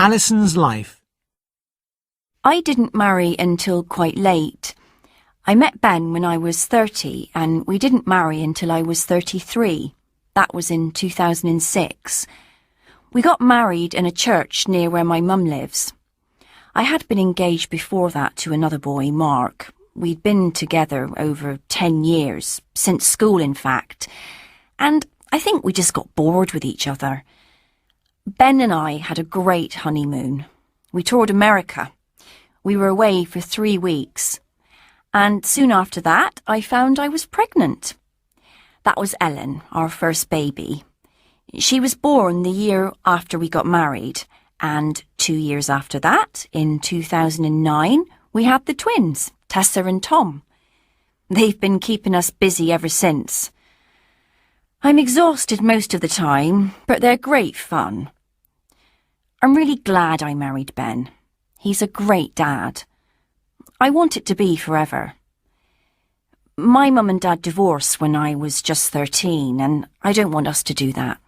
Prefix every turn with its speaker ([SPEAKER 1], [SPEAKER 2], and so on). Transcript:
[SPEAKER 1] Alison's life.
[SPEAKER 2] I didn't marry until quite late. I met Ben when I was 30 and we didn't marry until I was 33. That was in 2006. We got married in a church near where my mum lives. I had been engaged before that to another boy, Mark. We'd been together over 10 years, since school in fact, and I think we just got bored with each other. Ben and I had a great honeymoon. We toured America. We were away for 3 weeks. And soon after that, I found I was pregnant. That was Ellen, our first baby. She was born the year after we got married, and 2 years after that, in 2009, we had the twins, Tessa and Tom. They've been keeping us busy ever since. I'm exhausted most of the time, but they're great fun. I'm really glad I married Ben. He's a great dad. I want it to be forever. My mum and dad divorced when I was just 13, and I don't want us to do that.